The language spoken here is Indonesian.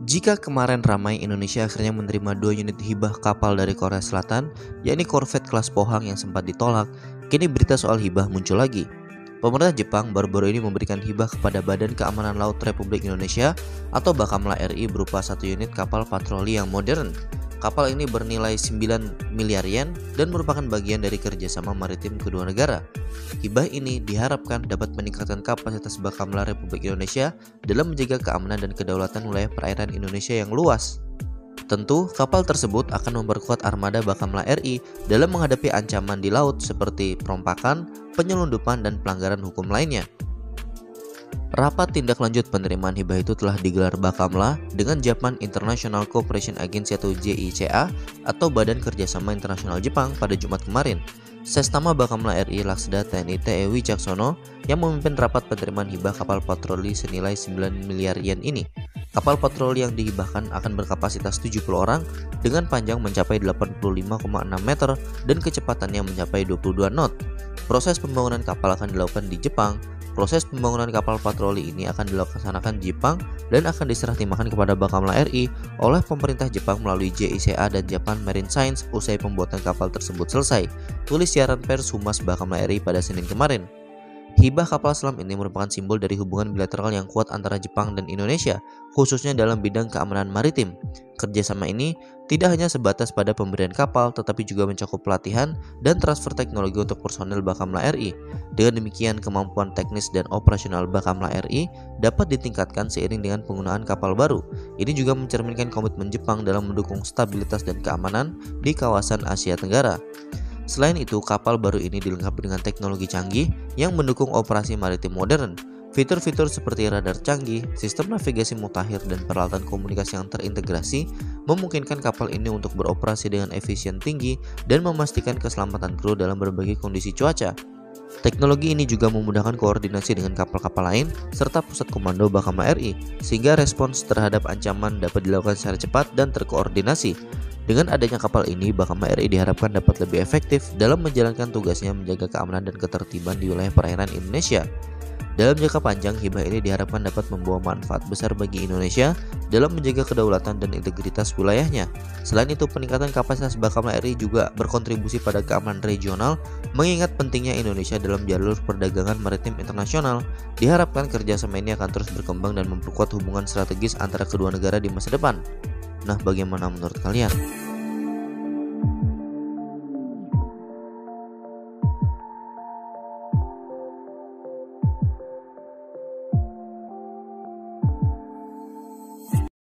Jika kemarin ramai Indonesia akhirnya menerima 2 unit hibah kapal dari Korea Selatan, yakni korvet kelas Pohang yang sempat ditolak, kini berita soal hibah muncul lagi. Pemerintah Jepang baru-baru ini memberikan hibah kepada Badan Keamanan Laut Republik Indonesia atau Bakamla RI berupa 1 unit kapal patroli yang modern. Kapal ini bernilai 9 miliar yen dan merupakan bagian dari kerjasama maritim kedua negara. Hibah ini diharapkan dapat meningkatkan kapasitas Bakamla Republik Indonesia dalam menjaga keamanan dan kedaulatan wilayah perairan Indonesia yang luas. Tentu, kapal tersebut akan memperkuat armada Bakamla RI dalam menghadapi ancaman di laut seperti perompakan, penyelundupan, dan pelanggaran hukum lainnya. Rapat tindak lanjut penerimaan hibah itu telah digelar Bakamla dengan Japan International Cooperation Agency atau JICA atau Badan Kerjasama Internasional Jepang pada Jumat kemarin. Sestama Bakamla RI Laksda TNI TE Wicaksono yang memimpin rapat penerimaan hibah kapal patroli senilai 9 miliar yen ini. Kapal patroli yang dihibahkan akan berkapasitas 70 orang dengan panjang mencapai 85,6 meter dan kecepatannya mencapai 22 knot. Proses pembangunan kapal akan dilakukan di Jepang. Proses pembangunan kapal patroli ini akan dilaksanakan di Jepang dan akan diserah terimakan kepada Bakamla RI oleh pemerintah Jepang melalui JICA dan Japan Marine Science usai pembuatan kapal tersebut selesai. Tulis siaran pers Humas Bakamla RI pada Senin kemarin. Hibah kapal selam ini merupakan simbol dari hubungan bilateral yang kuat antara Jepang dan Indonesia, khususnya dalam bidang keamanan maritim. Kerjasama ini tidak hanya sebatas pada pemberian kapal, tetapi juga mencakup pelatihan dan transfer teknologi untuk personel Bakamla RI. Dengan demikian, kemampuan teknis dan operasional Bakamla RI dapat ditingkatkan seiring dengan penggunaan kapal baru. Ini juga mencerminkan komitmen Jepang dalam mendukung stabilitas dan keamanan di kawasan Asia Tenggara. Selain itu, kapal baru ini dilengkapi dengan teknologi canggih yang mendukung operasi maritim modern. Fitur-fitur seperti radar canggih, sistem navigasi mutakhir, dan peralatan komunikasi yang terintegrasi memungkinkan kapal ini untuk beroperasi dengan efisien tinggi dan memastikan keselamatan kru dalam berbagai kondisi cuaca. Teknologi ini juga memudahkan koordinasi dengan kapal-kapal lain serta pusat komando Bakamla RI, sehingga respons terhadap ancaman dapat dilakukan secara cepat dan terkoordinasi. Dengan adanya kapal ini, Bakamla RI diharapkan dapat lebih efektif dalam menjalankan tugasnya menjaga keamanan dan ketertiban di wilayah perairan Indonesia. Dalam jangka panjang, hibah ini diharapkan dapat membawa manfaat besar bagi Indonesia dalam menjaga kedaulatan dan integritas wilayahnya. Selain itu, peningkatan kapasitas Bakamla RI juga berkontribusi pada keamanan regional, mengingat pentingnya Indonesia dalam jalur perdagangan maritim internasional. Diharapkan kerjasama ini akan terus berkembang dan memperkuat hubungan strategis antara kedua negara di masa depan. Nah, bagaimana menurut kalian?